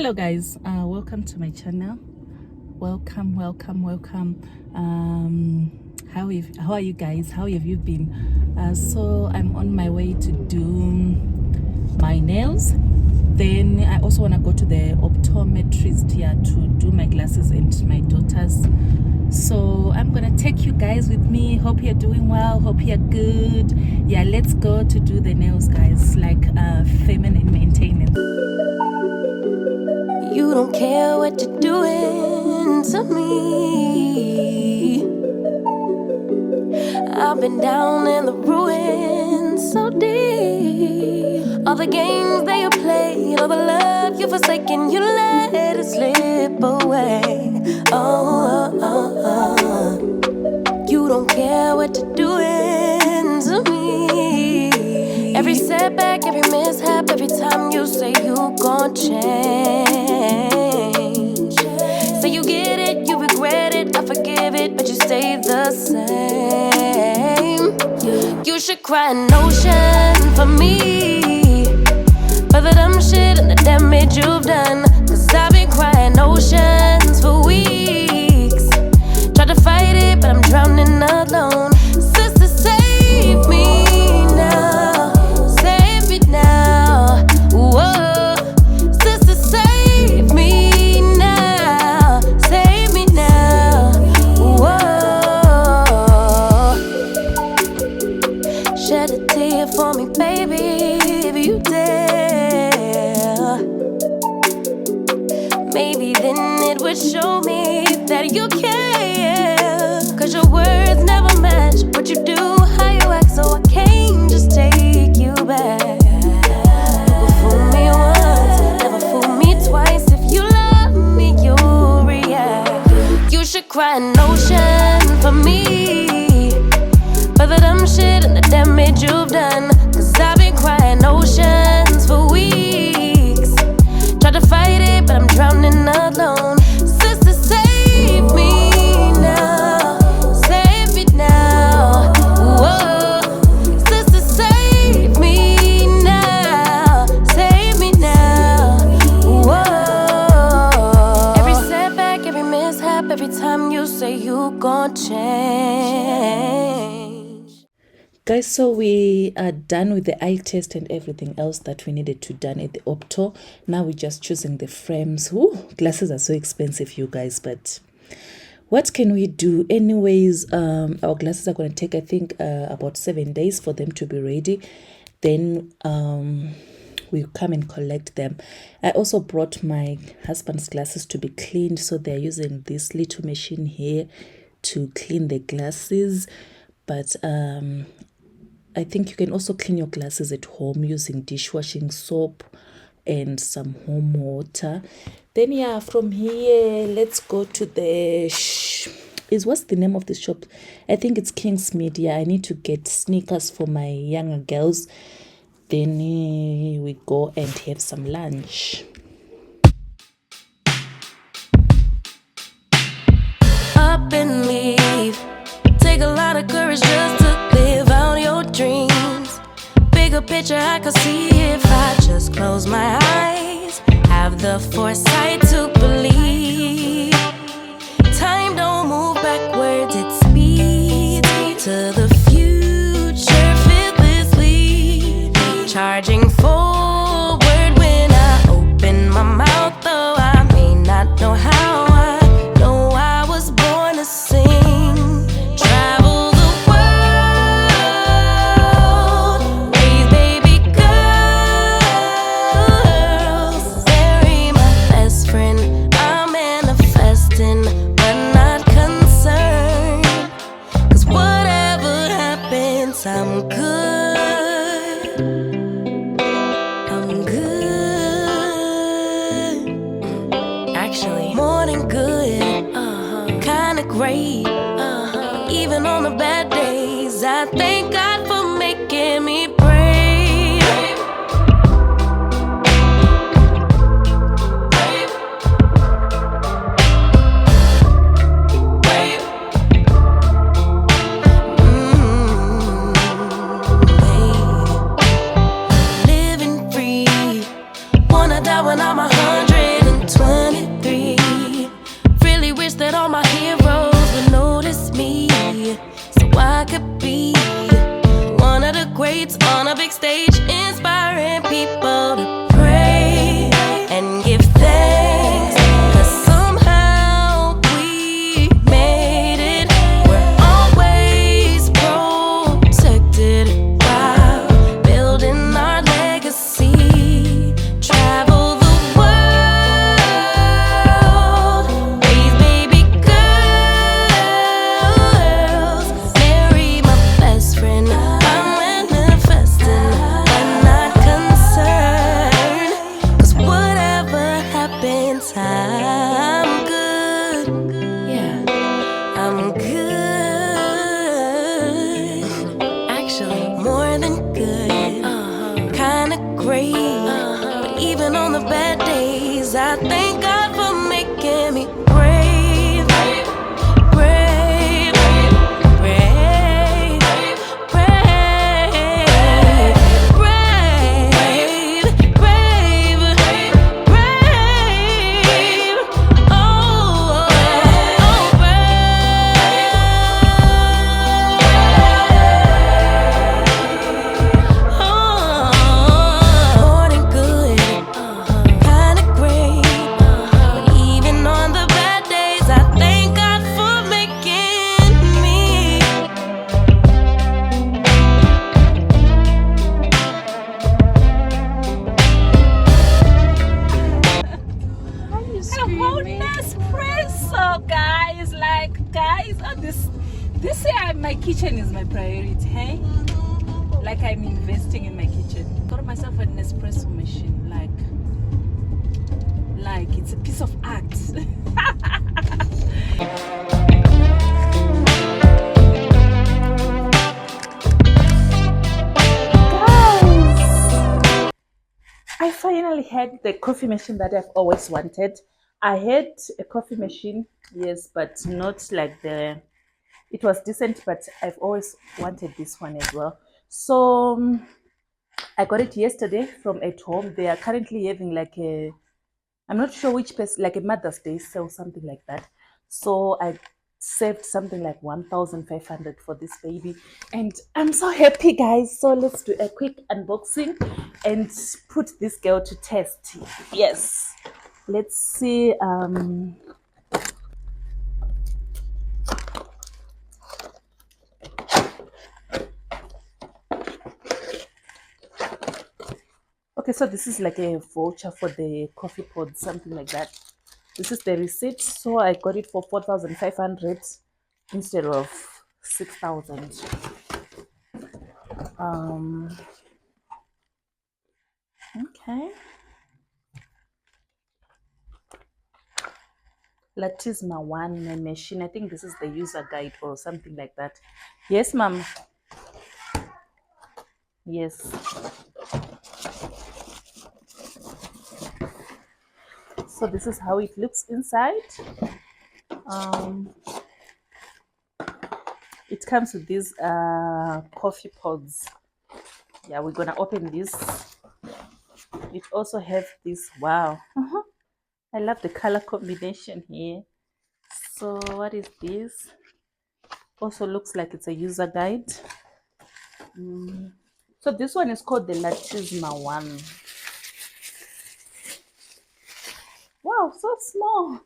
Hello guys, welcome to my channel. Welcome. How are you guys? How have you been? So I'm on my way to do my nails. Then I also want to go to the optometrist here to do my glasses and my daughter's. So I'm gonna take you guys with me. Hope you're doing well, hope you're good. Yeah, let's go to do the nails, guys, like feminine maintenance. You don't care what you're doing to me. I've been down in the ruins so deep. All the games that you play, all the love you've forsaken, you let it slip away. You don't care what you're doing to me. Every setback, every mishap, every time you say you gon' change. Say you get it, you regret it, I forgive it, but you stay the same. You should cry an ocean for me, for the dumb shit and the damage you've done. Cause I've been crying oceans for weeks. Tried to fight it, but I'm drowning alone. Sister, save me now. Save me now. Whoa. Sister, save me now. Save me now. Whoa. Shed a tear for me, baby, if you dare. Maybe then it would show me that you care. Cause your words never match what you do, how you act, so I can't just take you back. You fool me once, never fool me twice. If you love me, you'll react. You should cry an ocean for me, for the dumb shit and the damage you've done. Cause I've been crying oceans for weeks. Tried to fight it, but I'm drowning alone. Sister, save me now. Save me now. Whoa. Sister, save me now. Save me now. Whoa. Every setback, every mishap, every time you say you gon' change. Guys, so we are done with the eye test and everything else that we needed to done at the opto. Now we're just choosing the frames. Ooh, glasses are so expensive, you guys, but what can we do? Anyways, our glasses are going to take, I think, about 7 days for them to be ready. Then we'll come and collect them. I also brought my husband's glasses to be cleaned, so they're using this little machine here to clean the glasses. But I think you can also clean your glasses at home using dishwashing soap and some home water. Then yeah, from here, let's go to the what's the name of this shop? I think it's King's Media. I need to get sneakers for my younger girls. Then we go and have some lunch. Up and leave. Take a lot of courage just to live out your dreams. Bigger picture I could see if I just close my eyes. Have the foresight to believe. Time don't move backwards, it speeds to the future fearlessly. Charging forward when I open my mouth, though I may not know how. I know I was born to sing. Travel the world, raise baby girls, bury my best friend. I'm manifesting, but not concerned. Cause whatever happens, I'm good. I'm good. Actually, more than good. Kinda great. Even on the bad days, I thank God for making me brave. Living free. Wanna die when I'm 110. big stage, inspiring people to pray and give thanks. 'Cause somehow we made it. We're always protected while building our legacy. Travel the world, raise baby girls, marry my best friend. I'm manifesting, but not concerned. 'Cause whatever happens, I'm good. Yeah, I'm good. Actually, more than good. Kinda great. But even on the bad days, I thank God for making me brave. Brave, brave, brave, brave, brave, brave. Oh, more than good, kinda great. But even on the bad days, I thank God for making me. Hello, Nespresso, guys. Like, guys, oh, this year my kitchen is my priority. Hey, like I'm investing in my kitchen. Got myself an Nespresso machine. Like it's a piece of art. Guys, I finally had the coffee machine that I've always wanted. I had a coffee machine, yes, but not like it was decent, but I've always wanted this one as well. So I got it yesterday from at home. They are currently having like I'm not sure which place, like a Mother's Day sale, something like that. So I saved something like 1,500 for this baby, and I'm so happy, guys. So let's do a quick unboxing and put this girl to test. Yes, let's see. Okay, so this is like a voucher for the coffee pod, something like that. This is the receipt. So I got it for 4,500 instead of 6,000. Okay. Latisma one machine. I think this is the user guide or something like that. Yes, ma'am. Yes. So this is how it looks inside. It comes with these coffee pods. Yeah, we're gonna open this. It also have this. Wow. I love the color combination here. So what is this? Also looks like it's a user guide. So this one is called the Latisma one. Wow, so small.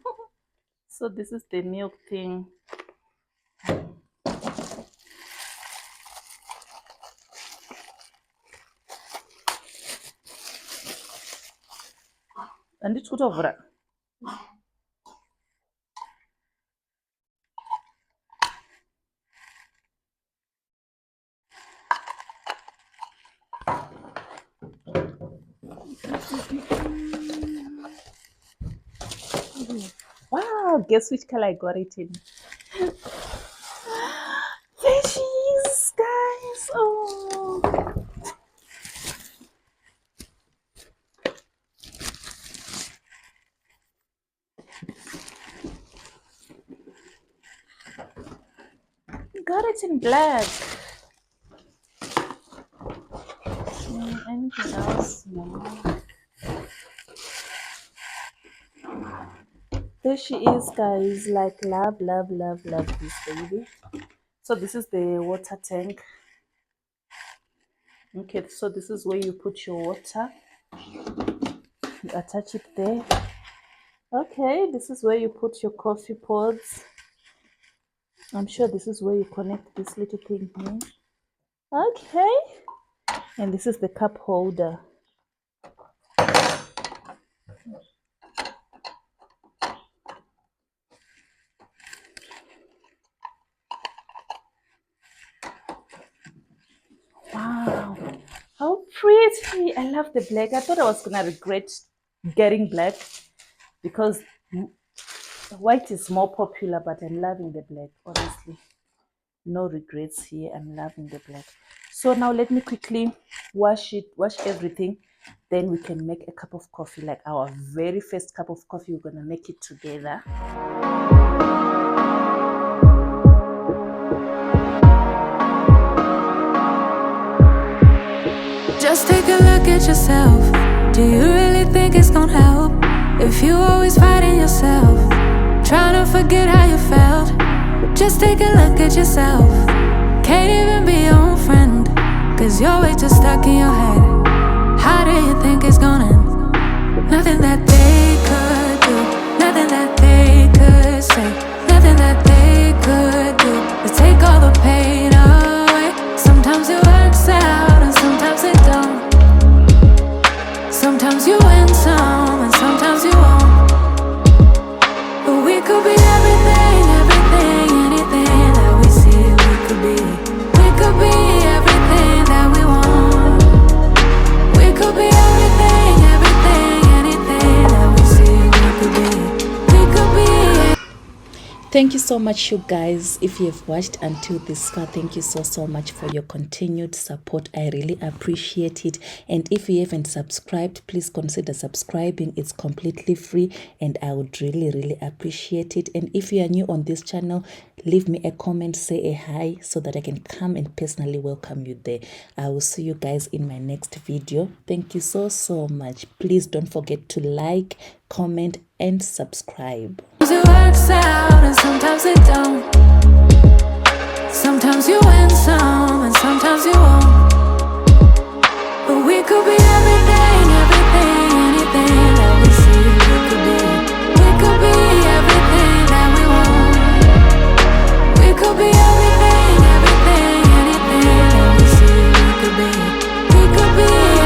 So this is the milk thing. And it's good over. Wow, guess which color I got it in? There she is, guys. Oh. Got it in black. Anything else? No. There she is, guys. Like, love, love, love, love this baby. So this is the water tank. Okay, so this is where you put your water. You attach it there. Okay, this is where you put your coffee pods. I'm sure this is where you connect this little thing here. Okay, and this is the cup holder. Wow, how pretty! I love the black. I thought I was gonna regret getting black because white is more popular, but I'm loving the black, honestly. No regrets here. I'm loving the black. So now let me quickly wash everything. Then we can make a cup of coffee, like our very first cup of coffee. We're gonna make it together. Just take a look at yourself. Do you really think it's gonna help if you always fighting yourself, trying to forget how you felt? Just take a look at yourself. Can't even be your own friend, cause you're way too stuck in your head. How do you think it's gonna end? Nothing that they could do, nothing that they could say, nothing that they could do to take all the pain away. Sometimes it works out and sometimes it don't. Sometimes you win some and sometimes you won't. But we could be everything, everything, anything that we see we could be. We could be everything that we want. We could be everything, everything, anything that we see we could be. We could be. Thank you so much, you guys. If you have watched until this far, thank you so much for your continued support. I really appreciate it. And if you haven't subscribed, please consider subscribing. It's completely free and I would really appreciate it. And if you are new on this channel, leave me a comment, say a hi so that I can come and personally welcome you there. I will see you guys in my next video. Thank you so much. Please don't forget to like, comment and subscribe. It works out and sometimes it don't.